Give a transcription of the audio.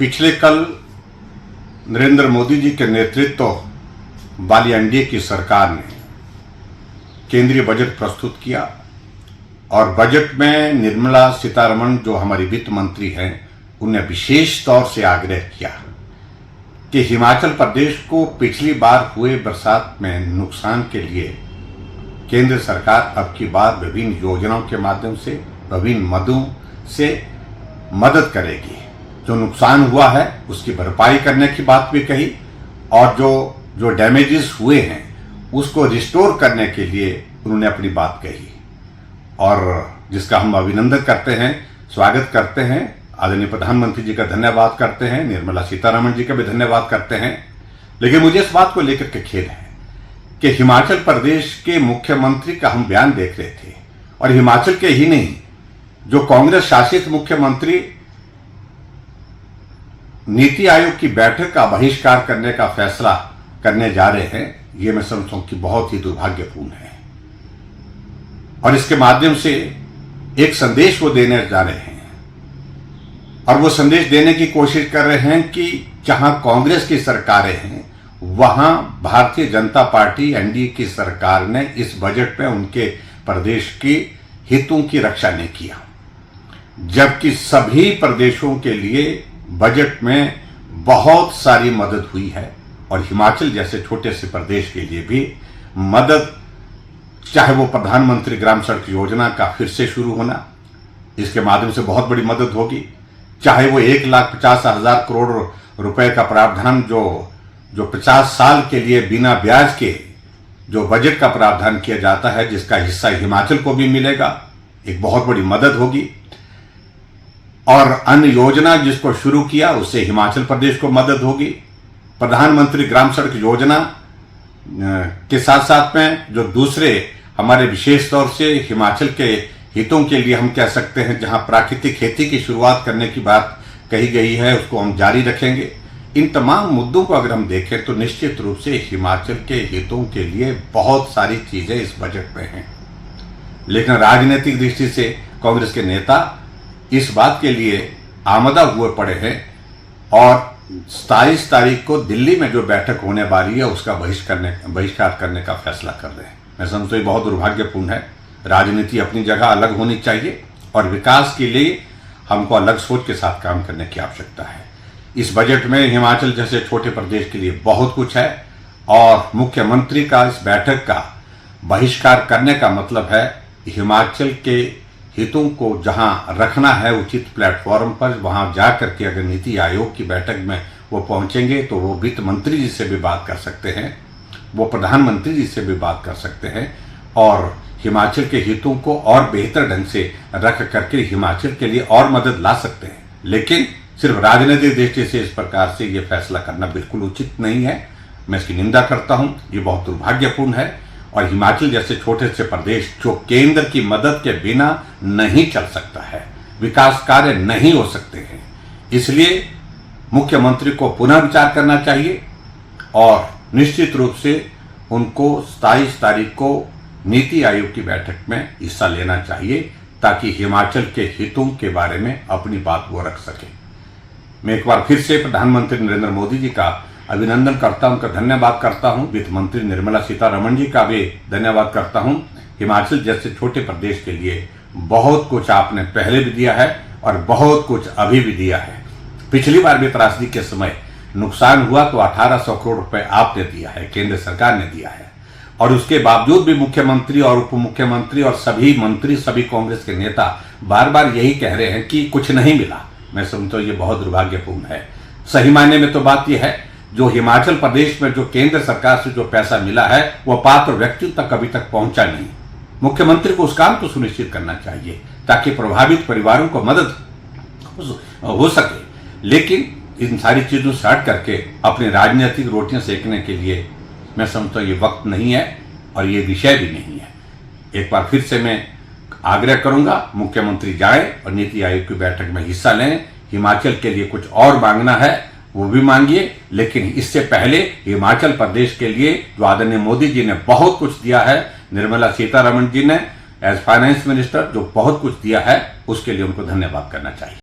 पिछले कल नरेंद्र मोदी जी के नेतृत्व वाली एनडीए की सरकार ने केंद्रीय बजट प्रस्तुत किया और बजट में निर्मला सीतारमण जो हमारी वित्त मंत्री हैं उन्हें विशेष तौर से आग्रह किया कि हिमाचल प्रदेश को पिछली बार हुए बरसात में नुकसान के लिए केंद्र सरकार अब की बार विभिन्न योजनाओं के माध्यम से विभिन्न मदों से मदद करेगी। जो नुकसान हुआ है उसकी भरपाई करने की बात भी कही और जो डैमेजेस हुए हैं उसको रिस्टोर करने के लिए उन्होंने अपनी बात कही और जिसका हम अभिनंदन करते हैं, स्वागत करते हैं। आदरणीय प्रधानमंत्री जी का धन्यवाद करते हैं, निर्मला सीतारमण जी का भी धन्यवाद करते हैं। लेकिन मुझे इस बात को लेकर के खेद है कि हिमाचल प्रदेश के मुख्यमंत्री का हम बयान देख रहे थे और हिमाचल के ही नहीं, जो कांग्रेस शासित मुख्यमंत्री नीति आयोग की बैठक का बहिष्कार करने का फैसला करने जा रहे हैं, ये मैं समझता हूं कि बहुत ही दुर्भाग्यपूर्ण है और इसके माध्यम से एक संदेश वो देने जा रहे हैं और वो संदेश देने की कोशिश कर रहे हैं कि जहां कांग्रेस की सरकारें हैं वहां भारतीय जनता पार्टी एनडीए की सरकार ने इस बजट में उनके प्रदेश की हितों की रक्षा नहीं किया, जबकि सभी प्रदेशों के लिए बजट में बहुत सारी मदद हुई है और हिमाचल जैसे छोटे से प्रदेश के लिए भी मदद, चाहे वो प्रधानमंत्री ग्राम सड़क योजना का फिर से शुरू होना, इसके माध्यम से बहुत बड़ी मदद होगी, चाहे वो 1,50,000 करोड़ रुपए का प्रावधान जो 50 साल के लिए बिना ब्याज के जो बजट का प्रावधान किया जाता है जिसका हिस्सा हिमाचल को भी मिलेगा, एक बहुत बड़ी मदद होगी। और अन्य योजना जिसको शुरू किया उससे हिमाचल प्रदेश को मदद होगी। प्रधानमंत्री ग्राम सड़क योजना के साथ साथ में जो दूसरे हमारे विशेष तौर से हिमाचल के हितों के लिए हम कह सकते हैं, जहां प्राकृतिक खेती की शुरुआत करने की बात कही गई है, उसको हम जारी रखेंगे। इन तमाम मुद्दों को अगर हम देखें तो निश्चित रूप से हिमाचल के हितों के लिए बहुत सारी चीजें इस बजट में हैं, लेकिन राजनीतिक दृष्टि से कांग्रेस के नेता इस बात के लिए आमदा हुए पड़े हैं और 27 तारीख को दिल्ली में जो बैठक होने वाली है उसका बहिष्कार करने का फैसला कर रहे हैं। मैं समझता हूं बहुत दुर्भाग्यपूर्ण है। राजनीति अपनी जगह अलग होनी चाहिए और विकास के लिए हमको अलग सोच के साथ काम करने की आवश्यकता है। इस बजट में हिमाचल जैसे छोटे प्रदेश के लिए बहुत कुछ है और मुख्यमंत्री का इस बैठक का बहिष्कार करने का मतलब है हिमाचल के हितों को जहां रखना है उचित प्लेटफॉर्म पर, वहां जाकर के अगर नीति आयोग की बैठक में वो पहुंचेंगे तो वो वित्त मंत्री जी से भी बात कर सकते हैं, वो प्रधानमंत्री जी से भी बात कर सकते हैं और हिमाचल के हितों को और बेहतर ढंग से रख करके हिमाचल के लिए और मदद ला सकते हैं। लेकिन सिर्फ राजनीतिक दृष्टि से इस प्रकार से ये फैसला करना बिल्कुल उचित नहीं है। मैं इसकी निंदा करता हूं, ये बहुत दुर्भाग्यपूर्ण है और हिमाचल जैसे छोटे से प्रदेश जो केंद्र की मदद के बिना नहीं चल सकता है, विकास कार्य नहीं हो सकते हैं, इसलिए मुख्यमंत्री को पुनः विचार करना चाहिए और निश्चित रूप से उनको 27 तारीख को नीति आयोग की बैठक में हिस्सा लेना चाहिए ताकि हिमाचल के हितों के बारे में अपनी बात वो रख सके। मैं एक बार फिर से प्रधानमंत्री नरेंद्र मोदी जी का अभिनंदन करता हूं, उनका धन्यवाद करता हूं। वित्त मंत्री निर्मला सीतारमण जी का भी धन्यवाद करता हूं। हिमाचल जैसे छोटे प्रदेश के लिए बहुत कुछ आपने पहले भी दिया है और बहुत कुछ अभी भी दिया है। पिछली बार भी त्रासदी के समय नुकसान हुआ तो 1800 करोड़ रुपए आपने दिया है, केंद्र सरकार ने दिया है और उसके बावजूद भी मुख्यमंत्री और उप मुख्यमंत्री और सभी मंत्री, सभी कांग्रेस के नेता बार बार यही कह रहे हैं कि कुछ नहीं मिला। मैं समझता हूं ये बहुत दुर्भाग्यपूर्ण है। सही मायने में तो बात यह है, जो हिमाचल प्रदेश में जो केंद्र सरकार से जो पैसा मिला है वह पात्र व्यक्ति तक अभी तक पहुंचा नहीं। मुख्यमंत्री को उस काम को सुनिश्चित करना चाहिए ताकि प्रभावित परिवारों को मदद हो सके, लेकिन इन सारी चीजों से हट करके अपनी राजनीतिक रोटियां सेकने के लिए मैं समझता हूं ये वक्त नहीं है और ये विषय भी नहीं है। एक बार फिर से मैं आग्रह करूंगा, मुख्यमंत्री जाए और नीति आयोग की बैठक में हिस्सा लें। हिमाचल के लिए कुछ और मांगना है वो भी मांगिए, लेकिन इससे पहले हिमाचल प्रदेश के लिए जो आदरणीय मोदी जी ने बहुत कुछ दिया है, निर्मला सीतारमण जी ने एज फाइनेंस मिनिस्टर जो बहुत कुछ दिया है, उसके लिए उनको धन्यवाद करना चाहिए।